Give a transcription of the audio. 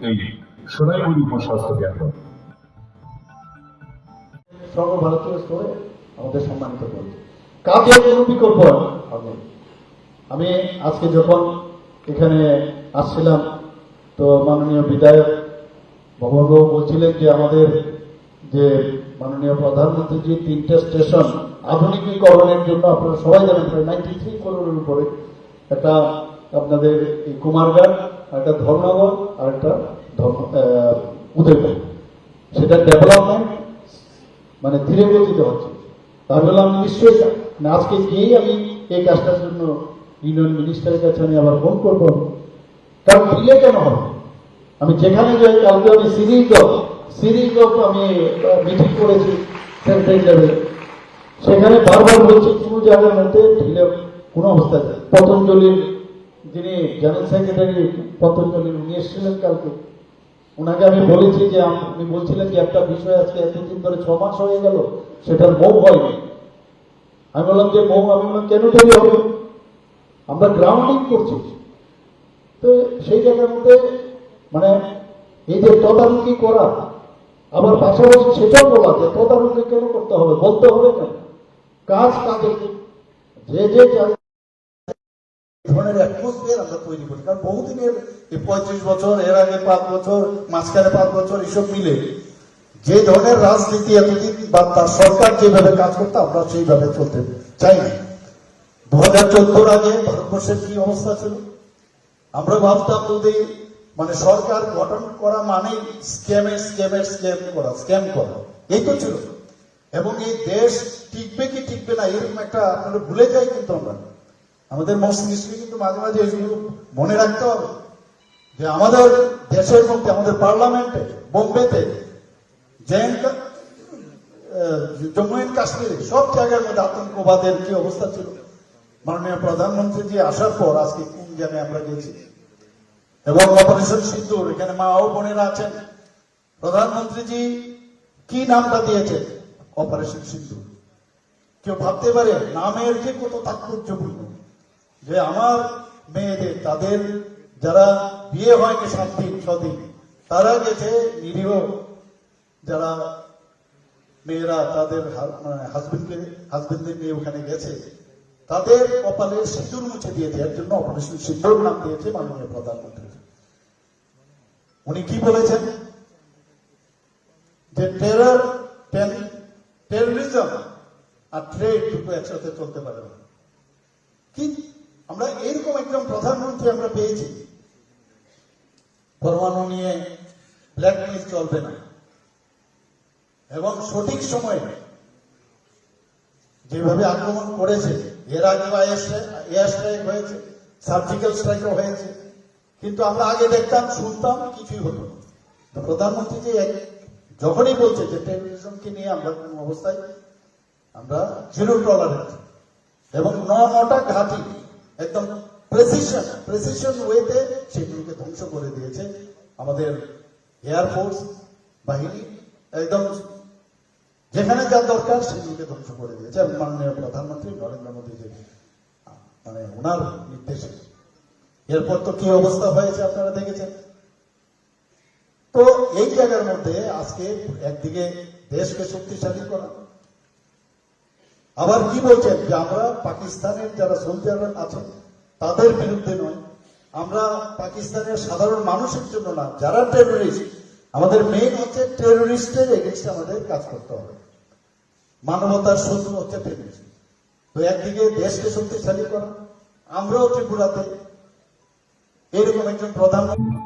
এই সোনাইমুড়ি উপস্বাস্থ্য কেন্দ্র সর্বভারতীয় স্তরে আমাদের সম্মানিত করছে কাজের কোনো বিকল্প হবে। আমি আজকে যখন এখানে আসছিলাম তো মাননীয় বিধায়ক বাবু বলছিলেন যে আমাদের যে মাননীয় প্রধানমন্ত্রীজি 3টে স্টেশন আধুনিকীকরণের জন্য আপনারা সবাই জানেন প্রায় 93 করোড়ের উপরে একটা আপনাদের এই কুমারঘাট, একটা ধর্মনগর আর একটা উদয়পুর, সেটা ডেভেলপমেন্ট মানে ধীরে গতিতে হচ্ছে। তাহলে আমি নিশ্চয়ই আজকে গিয়েই আমি এই কাজটার জন্য ইউনিয়ন মিনিস্টারের কাছে আমি আবার ফোন করবো। কারণ দিলে কেন হবে? আমি যেখানে যাই, কালকে আমি সিরিজ অফ আমি মিটিং করেছি সেন্ট্রাল লেভেলে, সেখানে বারবার বলছি কোনো জায়গার মধ্যে ঢিলে কোনো অবস্থায় পতঞ্জলির যিনি জেনারেল সেক্রেটারি পতঞ্জলির উনি এসেছিলেন কালকে, ওনাকে আমি বলেছি যে আপনি বলছিলেন যে একটা বিষয় আজকে এতদিন ধরে 6 মাস হয়ে গেল সেটার মৌ হয়নি। আমি বললাম যে মৌ, আমি বললাম কেন তৈরি হবে, আমরা গ্রাউন্ডিং করছি। তো সেই জায়গার মধ্যে মানে এই যে তদারকি করা, আবার পাশাপাশি সেটাও বলা যে তদারকি কেন করতে হবে, বলতে হবে কেন, কাজ কাজে যে ধরনের অ্যাটমসফিয়ার আমরা তৈরি করি। কারণ বহুদিনের এই 35 বছর, এর আগে 5 বছর, মাঝখানে 5 বছর, এসব মিলে যে ধরনের রাজনীতি এতদিন বা তার সরকার যেভাবে কাজ করতো আমরা সেইভাবে চলতে চাই না। 2014 আগে ভারতবর্ষের কি অবস্থা ছিল, আমরা ভাবতাম যদি মানে সরকার গঠন করা মানে স্ক্যাম করা, এই তো ছিল। এবং এই দেশ টিকবে কি টিকবে না এরকম একটা আপনারা ভুলে যাই, কিন্তু আমরা আমাদের মস্তিষ্কে কিন্তু মাঝে মাঝে এগুলো মনে রাখতে হবে যে আমাদের দেশের মধ্যে, আমাদের পার্লামেন্টে, বোম্বেতে, জম্মু এন্ড কাশ্মীরে সব জায়গার মধ্যে আতঙ্কবাদের কি অবস্থা ছিল। মাননীয় প্রধানমন্ত্রী জি আসার পর আজকে কোন জায়গায় আমরা গেছি, এবং অপারেশন সিন্দুর, এখানে মা ও বোনেরা আছেন। প্রধানমন্ত্রীজি কি নামটা দিয়েছে অপারেশন সিন্দুর, কেউ ভাবতে পারে নামের যে কত তাৎপর্যপূর্ণ, যে আমার মেয়েদের, তাদের যারা বিয়ে হয়নি 7 দিন 6 দিন, তারা গেছে নিরীহ যারা মেয়েরা তাদের হাজবেন্ডদের নিয়ে ওখানে গেছে, তাদের কপালে সিঁদুর মুছে দিয়েছে। এর জন্য অপারেশন সিঁদুর নাম দিয়েছে মাননীয় প্রধানমন্ত্রী। উনি কি বলেছেন যে টেররিজম আর ট্রেড দুটো একসাথে চলতে পারে না। কি আমরা এইরকম একজন প্রধানমন্ত্রী আমরা পেয়েছি, পরমাণু নিয়ে ব্ল্যাকমেইল চলবে না, এবং সঠিক সময়ে যেভাবে আক্রমণ করেছে, এর আগে এয়ার স্ট্রাইক হয়েছে, সার্জিক্যাল স্ট্রাইকও হয়েছে, কিন্তু আমরা আগে দেখতাম, শুনতাম, কিছুই হতো না। প্রধানমন্ত্রী যে যখনই বলছে যে টেররিজমকে নিয়ে আমরা কোন অবস্থায় আমরা জিরো টলারেন্স, এবং 9টা ঘাঁটি একদম প্রেসিশন ওয়েতে সেগুলোকে ধ্বংস করে দিয়েছে আমাদের এয়ারফোর্স বাহিনী, একদম যেখানে যা দরকার সেগুলোকে ধ্বংস করে দিয়েছে। এবং মাননীয় প্রধানমন্ত্রী নরেন্দ্র মোদী যে মানে ওনার নির্দেশে এরপর তো কি অবস্থা হয়েছে আপনারা দেখেছেন। তো এই জায়গার মধ্যে আজকে একদিকে দেশকে শক্তিশালী করা, আবার কি বলছেন যে আমরা পাকিস্তানের যারা সোলজার আছেন তাদের বিরুদ্ধে নয়, আমরা পাকিস্তানের সাধারণ মানুষের জন্য না, যারা টেররিস্ট, আমাদের মেইন হচ্ছে টেররিস্টের এগেইনস্টে আমাদের কাজ করতে হবে। মানবতার শত্রু হচ্ছে টেররিস্ট। তো একদিকে দেশকে শক্তিশালী করা, আমরাও ত্রিপুরাতে এরকম একজন প্রধানমন্ত্রী